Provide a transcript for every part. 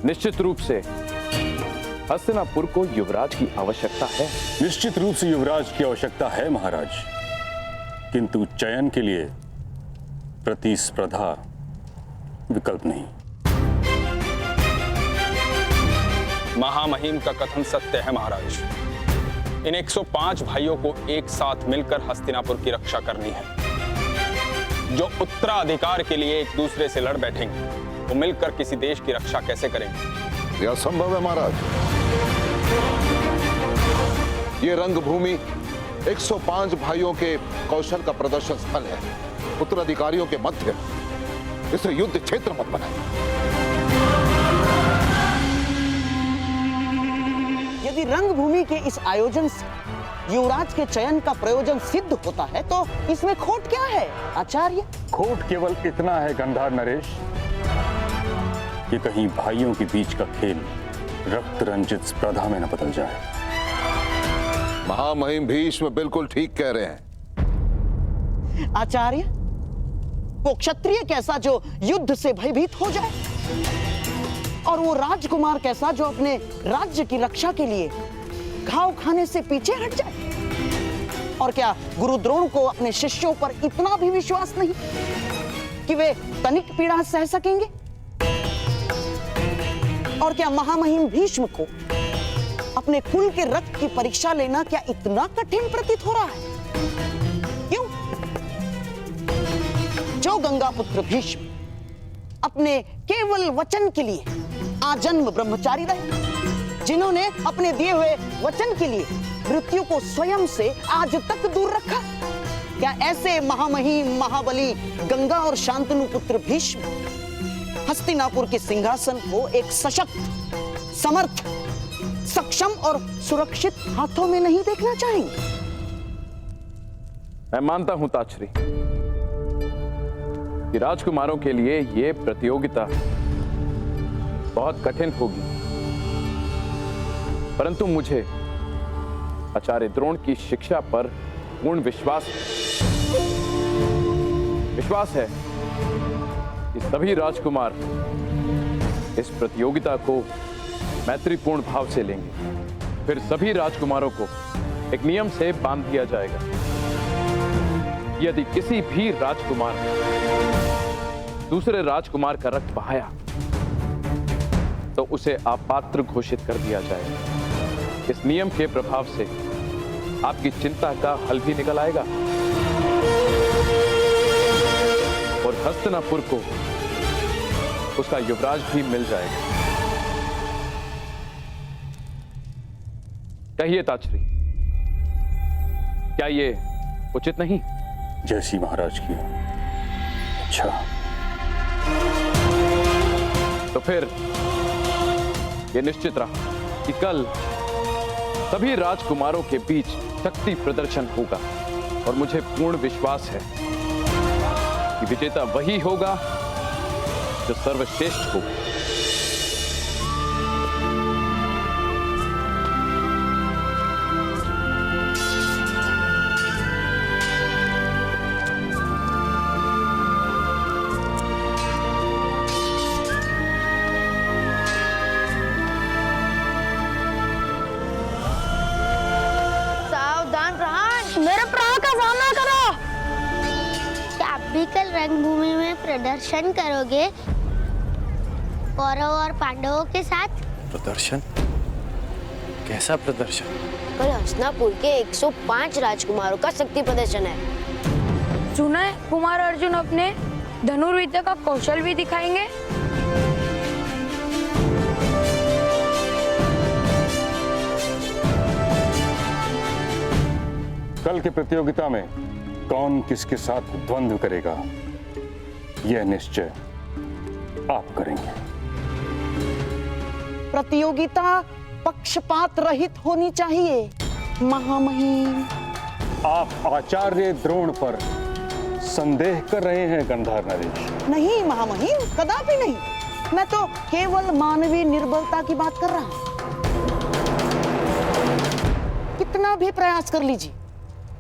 निश्चित रूप से हस्तिनापुर को युवराज की आवश्यकता है। निश्चित रूप से युवराज की आवश्यकता है महाराज, किंतु चयन के लिए प्रतिस्पर्धा विकल्प नहीं। महामहिम का कथन सत्य है महाराज। इन 105 भाइयों को एक साथ मिलकर हस्तिनापुर की रक्षा करनी है। जो उत्तराधिकार के लिए एक दूसरे से लड़ बैठेंगे वो मिलकर किसी देश की रक्षा कैसे करेंगे? यह संभव है महाराज। ये रंगभूमि 105 भाइयों के कौशल का प्रदर्शन स्थल है, उत्तराधिकारियों के मध्य। इसे युद्ध क्षेत्र मत बनाएं। यदि रंगभूमि के इस आयोजन से युवराज के चयन का प्रयोजन सिद्ध होता है तो इसमें खोट क्या है आचार्य? खोट केवल इतना है गंधार नरेश कि कहीं भाइयों के बीच का खेल रक्त रंजित स्पर्धा में न बदल जाए। महामहिम भीष्म बिल्कुल ठीक कह रहे हैं। आचार्य, वो क्षत्रिय कैसा जो युद्ध से भयभीत हो जाए, और वो राजकुमार कैसा जो अपने राज्य की रक्षा के लिए घाव खाने से पीछे हट जाए? और क्या गुरु द्रोण को अपने शिष्यों पर इतना भी विश्वास नहीं कि वे तनिक पीड़ा सह सकेंगे? और क्या महामहिम भीष्म को अपने कुल के रक्त की परीक्षा लेना क्या इतना कठिन प्रतीत हो रहा है? क्यों? जो गंगा पुत्र भीष्म अपने केवल वचन के लिए आजन्म ब्रह्मचारी रहे, जिन्होंने अपने दिए हुए वचन के लिए मृत्यु को स्वयं से आज तक दूर रखा, क्या ऐसे महामहिम महाबली गंगा और शांतनु पुत्र भीष्म हस्तिनापुर के सिंहासन को एक सशक्त, समर्थ, सक्षम और सुरक्षित हाथों में नहीं देखना चाहेंगे? मैं मानता हूं ताक्षरी कि राजकुमारों के लिए यह प्रतियोगिता बहुत कठिन होगी, परंतु मुझे आचार्य द्रोण की शिक्षा पर पूर्ण विश्वास है कि सभी राजकुमार इस प्रतियोगिता को मैत्रीपूर्ण भाव से लेंगे। फिर सभी राजकुमारों को एक नियम से बांध दिया जाएगा। यदि किसी भी राजकुमार ने दूसरे राजकुमार का रक्त बहाया तो उसे अपात्र घोषित कर दिया जाएगा। इस नियम के प्रभाव से आपकी चिंता का हल भी निकल आएगा और हस्तिनापुर को उसका युवराज भी मिल जाएगा। कहिए ताक्षरी, क्या ये उचित नहीं? जैसी महाराज की अच्छा। तो फिर यह निश्चित रहा कि कल सभी राजकुमारों के बीच शक्ति प्रदर्शन होगा और मुझे पूर्ण विश्वास है कि विजेता वही होगा जो सर्वश्रेष्ठ होगा। कल रंगभूमि में प्रदर्शन करोगे कौरव और पांडवों के साथ? प्रदर्शन? कैसा प्रदर्शन? कल हस्तिनापुर के 105 राजकुमारों का शक्ति प्रदर्शन है। सुना है कुमार अर्जुन अपने धनुर्विद्या का कौशल भी दिखाएंगे। कल की प्रतियोगिता में कौन किसके साथ द्वंद्व करेगा यह निश्चय आप करेंगे। प्रतियोगिता पक्षपात रहित होनी चाहिए महामहिम। आप आचार्य द्रोण पर संदेह कर रहे हैं गंधार नरेश? नहीं महामहिम, कदापि नहीं। मैं तो केवल मानवीय निर्बलता की बात कर रहा हूं। कितना भी प्रयास कर लीजिए,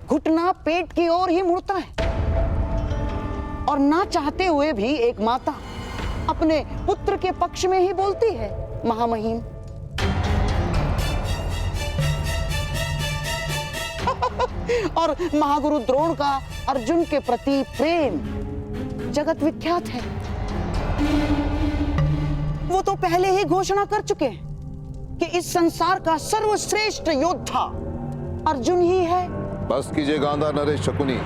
घुटना पेट की ओर ही मुड़ता है और ना चाहते हुए भी एक माता अपने पुत्र के पक्ष में ही बोलती है। महामहिम। और महागुरु द्रोण का अर्जुन के प्रति प्रेम जगत विख्यात है। वो तो पहले ही घोषणा कर चुके हैं कि इस संसार का सर्वश्रेष्ठ योद्धा अर्जुन ही है। बस कीजिए गांधा नरेश शकुनी।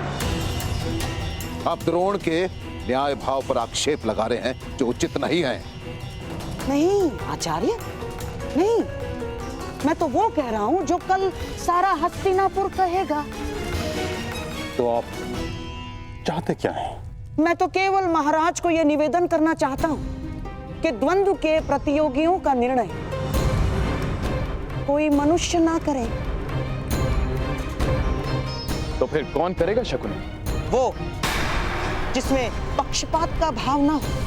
आप द्रोण के न्याय भाव पर आक्षेप लगा रहे हैं जो उचित नहीं है। नहीं आचार्य, नहीं, मैं तो वो कह रहा हूं जो कल सारा हस्तिनापुर कहेगा। तो आप चाहते क्या हैं? मैं तो केवल महाराज को यह निवेदन करना चाहता हूं कि द्वंद्व के प्रतियोगियों का निर्णय कोई मनुष्य ना करे। तो फिर कौन करेगा शकुनी? वो जिसमें पक्षपात का भाव ना हो।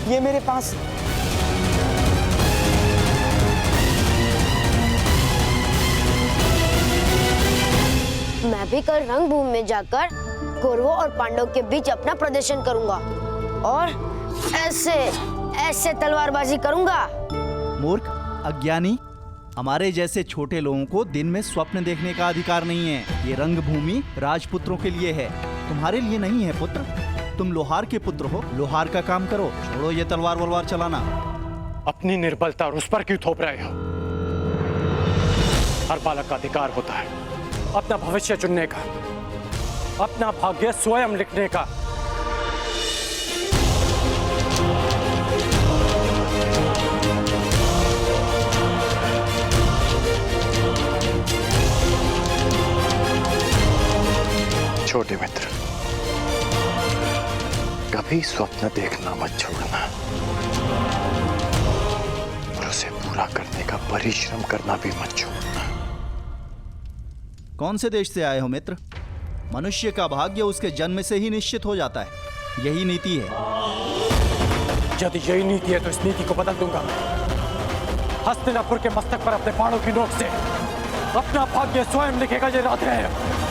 ये मेरे पास मैं भी कल रंगभूमि में जाकर कौरवों और पांडवों के बीच अपना प्रदर्शन करूंगा और ऐसे ऐसे तलवारबाजी करूंगा। मूर्ख, अज्ञानी, हमारे जैसे छोटे लोगों को दिन में स्वप्न देखने का अधिकार नहीं है। ये रंगभूमि राजपुत्रों के लिए है, तुम्हारे लिए नहीं है पुत्र। तुम लोहार के पुत्र हो, लोहार का काम करो, छोड़ो ये तलवार वलवार चलाना। अपनी निर्बलता और उस पर क्यों थोप रहे हो? हर बालक का अधिकार होता है अपना भविष्य चुनने का, अपना भाग्य स्वयं लिखने का। छोटे मित्र, कभी स्वप्न देखना मत छोड़ना और उसे पूरा करने का परिश्रम करना भी मत छोड़ना। कौन से देश से आए हो मित्र? मनुष्य का भाग्य उसके जन्म से ही निश्चित हो जाता है, यही नीति है। यदि यही नीति है तो इस नीति को बदल दूंगा मैं। हस्तिनापुर के मस्तक पर अपने बाणों की नोक से अपना भाग्य स्वयं लिखेगा ये राधे है।